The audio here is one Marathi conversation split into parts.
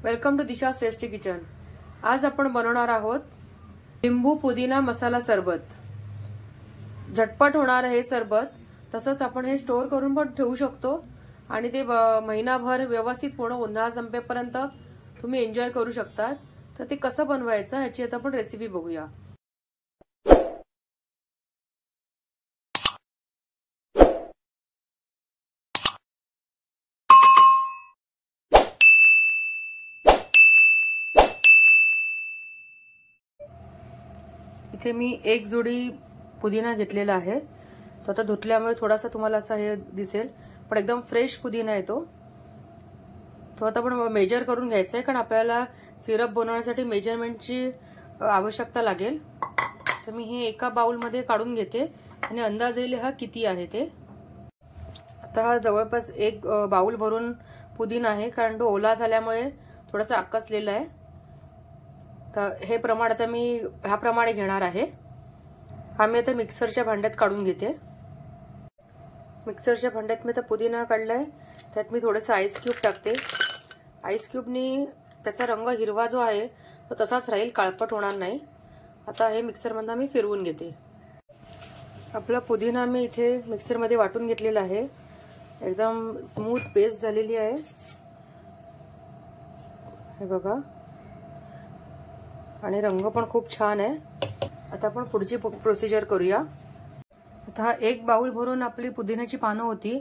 Welcome to Disha tasty kitchen. आज आपण बनवणार आहोत लिंबू पुदिना मसाला सरबत। झटपट होणार हे सरबत, तसंच आपण हे स्टोर करून पण ठेवू शकतो आणि ते महिनाभर व्यवस्थित पूर्ण उन्हाळा संपेपर्यंत तुम्ही एन्जॉय करू शकता। तर ते कसं बनवायचं ह्याची आता आपण रेसिपी बघूया। इथे मी एक जोडी पुदिना घेतलेला आहे। तो आता धुतल्यामुळे थोडासा तुम्हाला असा हे दिसेल, पण एकदम फ्रेश पुदिना आहे तो आता आपण मेजर करून घ्यायचा आहे, कारण आपल्याला सिरप बनवण्यासाठी मेजरमेंटची आवश्यकता लागेल। तर मी हे एका बाउल मध्ये काढून घेते आणि अंदाज येईल हा किती आहे ते। आता हा जवळपास एक बाउल भरून पुदिना आहे, कारण तो ओला झाल्यामुळे थोडासा आकसलेला आहे। तर हे प्रमाण आता मी ह्याप्रमाणे घेणार आहे। हा मी आता मिक्सरच्या भांड्यात काढून घेते। मिक्सरच्या भांड्यात मी आता पुदिना काढलाय, त्यात मी थोडेसे आईस क्यूब टाकते। आईस क्यूबनी त्याचा रंग हिरवा जो आहे तो तसाच राहील, काळपट होणार नाही। आता हे मिक्सरमध्ये मी फिरवून घेते। आपला पुदिना मी इथे मिक्सरमध्ये वाटून घेतलेला आहे, एकदम स्मूथ पेस्ट झालेली आहे। हे बघा, आणि रंग पण खूप छान आहे। आता आपण पुढची प्रोसिजर करूया। आता हा एक बाउल भरून आपली पुदिन्याची पानं होती,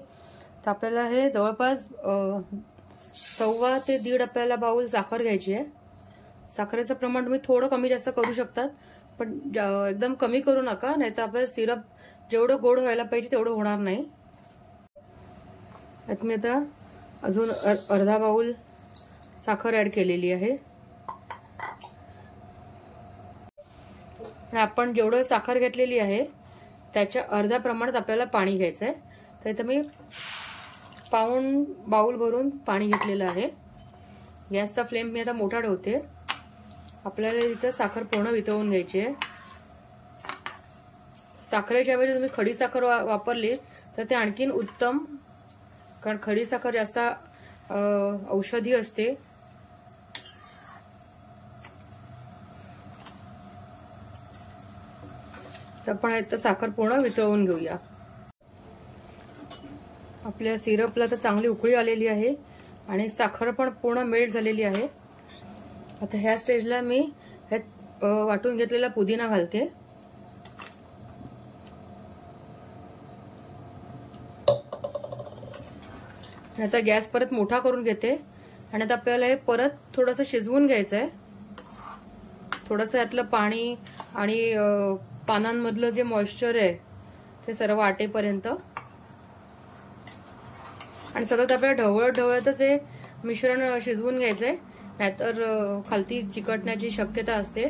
तर आपल्याला हे जवळपास 1.25 ते 1.5 आपल्याला बाउल साखर घ्यायची आहे। साखरेचं प्रमाण तुम्ही थोडं कमी जास्त करू शकतात, पण एकदम कमी करू नका, नाहीतर आपल्याला सिरप जेवढं गोड व्हायला पाहिजे तेवढं होणार नाही। यात मी आता अजून अर्धा बाउल साखर ऍड केलेली आहे। आपण जेवढं साखर घेतलेली आहे त्याच्या अर्ध्या प्रमाणात आपल्याला पाणी घ्यायचं आहे। तर इथं मी पाऊण बाउल भरून पाणी घेतलेलं आहे। गॅसचा फ्लेम मी आता मोठा ठेवते। आपल्याला इथं साखर पूर्ण वितळून घ्यायची आहे। साखरेच्या वेळी तुम्ही खडी साखर वापरली तर ते आणखीन उत्तम, कारण खडी साखर जास्त औषधी असते। तर आपण आता साखर पूर्ण वितळवून घेऊया। आपल्या सिरपला तर चांगली उकळी आलेली आहे आणि साखर पण पूर्ण मेल्ट झालेली आहे। आता ह्या स्टेजला मी ह्यात वाटून घेतलेला पुदिना घालते। आता गॅस परत मोठा करून घेते आणि आता आपल्याला हे परत थोडंसं शिजवून घ्यायचं आहे। थोडंसं यातलं पाणी आणि पानांमधलं जे मॉइश्चर आहे ते सर्व आटेपर्यंत, आणि सतत आपल्याला ढवळतच हे मिश्रण शिजवून घ्यायचंय, नाहीतर खालती चिकटण्याची शक्यता असते।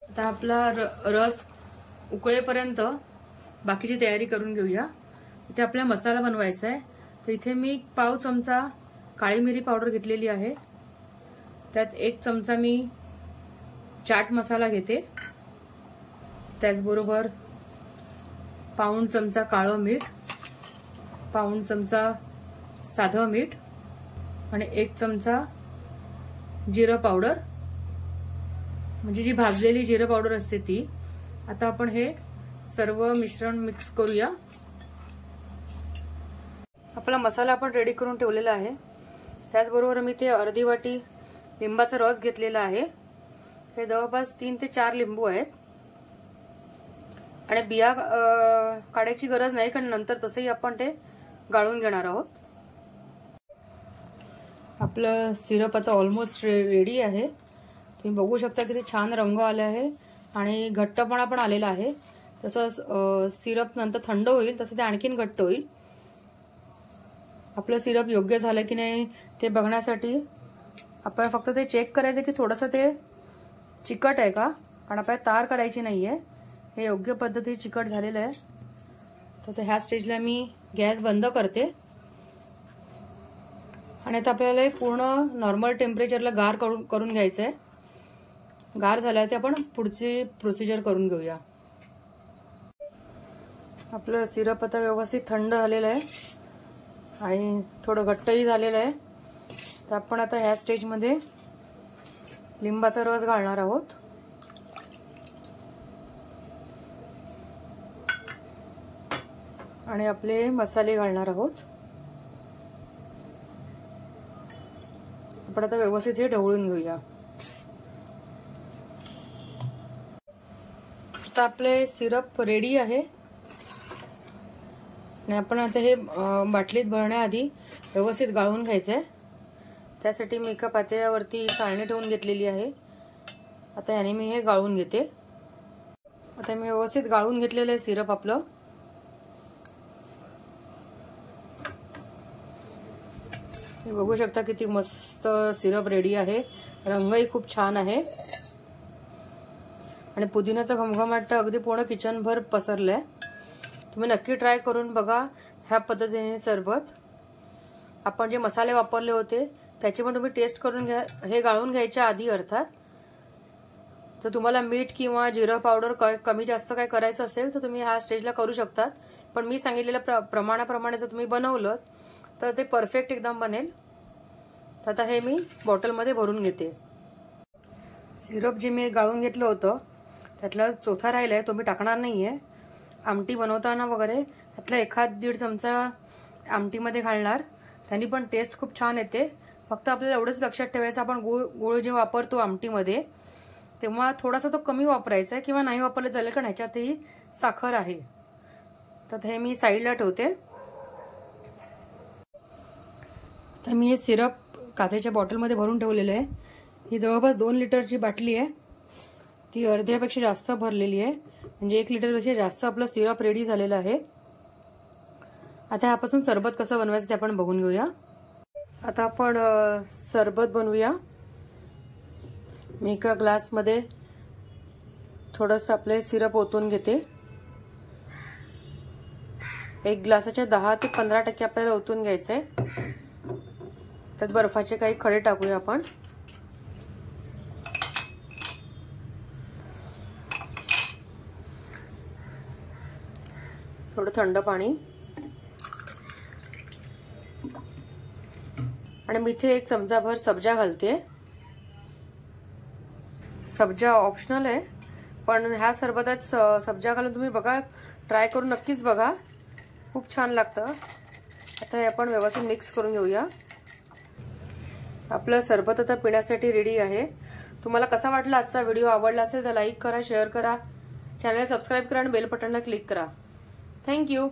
आता आपला रस उकळेपर्यंत बाकीची तयारी करून घेऊया। इथे आपला मसाला बनवायचा आहे। तर इथे मी 1 चमचा काळी मिरी पावडर घेतलेली आहे। त्यात 1 चमचा मी चाट मसाला घेते। त्याचबरोबर पाऊण चमचा काळं मीठ, पाऊण चमचा साधं मीठ आणि 1 चमचा जिरं पावडर, म्हणजे जी भाजलेली जिरं पावडर असते ती। आता आपण हे सर्व मिश्रण मिक्स करूया। आपला मसाला आपण रेडी करून ठेवलेला आहे। त्याचबरोबर मी ते अर्धी वाटी लिंबाचा रस घेतलेला आहे। हे जवळपास 3 ते 4 लिंबू आहेत, आणि बिया काढायची गरज नाही, कारण नंतर तसंही आपण ते गाळून घेणार आहोत। आपलं सिरप आता ऑलमोस्ट रेडी आहे। तुम्ही बघू शकता किती छान रंग आले आहे आणि घट्टपणा पण आलेला आहे। तसं सिरप नंतर थंड होईल तसं ते आणखीन घट्ट होईल। आपलं सिरप योग्य झालं की नाही ते बघण्यासाठी आपण फक्त ते चेक करायचं की थोडंसं ते चिकट आहे का, कारण आपल्याला तार काढायची नाहीये। हे योग्य पद्धतीने चिकट झालेलं आहे। तर ह्या स्टेजला मी गॅस बंद करते आणि आता आपल्याला पूर्ण नॉर्मल टेम्परेचरला गार करून घ्यायचं आहे। गार झाल्यावर ते आपण पुढची प्रोसिजर करून घेऊया। आपलं सिरप आता व्यवस्थित थंड झालेलं आहे आणि थोडं घट्टही झालेलं आहे. तर आपण आता ह्या स्टेजमध्ये लिंबाचा रस घालणार आहोत. आणि आपले मसाले घालणार आहोत. आपण आता व्यवस्थित हे ढवळून घेऊया. आता आपले सिरप रेडी आहे आणि आपण आता हे बाटलीत भरण्याआधी व्यवस्थित गाळून घ्यायचंय. त्यासाठी मी एका पातेल्यावरती चाळणी ठेवून घेतलेली आहे. आता याने मी हे गाळून घेते. आता मी व्यवस्थित गाळून घेतलेलं आहे सिरप आपलं. बघू शकता किती मस्त सिरप रेडी आहे. रंगही खूप छान आहे आणि पुदिन्याचा घमघमाट अगदी पूर्ण किचनभर पसरलाय. तुम्ही नक्की ट्राय करून बघा ह्या पद्धतीने सरबत. आपण जे मसाले वापरले होते त्याची पण तुम्ही टेस्ट करून घ्या, हे गाळून घ्यायच्या आधी अर्थात. तर तुम्हाला मीठ किंवा जिरं पावडर कमी जास्त काय करायचं असेल तर तुम्ही ह्या स्टेजला करू शकता. पण मी सांगितलेल्या प्रमाणाप्रमाणे जर तुम्ही बनवलं तर ते परफेक्ट एकदम बनेल. तर आता हे मी बॉटलमध्ये भरून घेते. सिरप जे मी गाळून घेतलं होतं त्यातला चौथा राहिलाय तो मी टाकणार नाहीये. आमटी बनवताना वगैरे त्यातला 1-1.5 चमचा आमटीमध्ये घालणार. त्यांनी पण टेस्ट खूप छान येते. फक्त आपल्याला एवढंच लक्षात ठेवायचं आपण गुळ जे वापरतो आमटीमध्ये तेव्हा थोडासा तो कमी वापरायचा आहे किंवा नाही वापरलं चालेल कारण ह्याच्यातही साखर आहे. तर हे मी साईडला ठेवते. आता मी हे सिरप काचेच्या बॉटलमध्ये भरून ठेवलेलं आहे. ही जवळपास 2 लिटरची बाटली आहे. ती अर्ध्यापेक्षा जास्त भरलेली आहे. म्हणजे 1 लिटरपेक्षा जास्त आपलं सिरप रेडी झालेलं आहे. आता ह्यापासून सरबत कसं बनवायचं ते आपण बघून घेऊया. आता आपण सरबत बनवूया. मी एका ग्लासमध्ये थोडंसं आपले सिरप ओतून घेते. 1 ग्लासाच्या 10 ते 15% आपल्याला ओतून घ्यायचंय. त्यात बर्फाचे काही खडे टाकूया आपण. थोडं थंड पाणी आणि मी इथे 1 चमचाभर सब्जा घालते. सब्जा ऑप्शनल आहे पण ह्या सरबतात सब्जा घालून तुम्ही बघा, ट्राय करून नक्कीच बघा, खूप छान लागतं. आता हे आपण व्यवस्थित मिक्स करून घेऊया. आपलं सरबत आता पिण्यासाठी रेडी आहे. तुम्हाला कसा वाटला आजचा व्हिडिओ? आवडला असेल तर लाईक करा, शेअर करा, चॅनल सबस्क्राईब करा आणि बेल बटनला क्लिक करा. थँक्यू.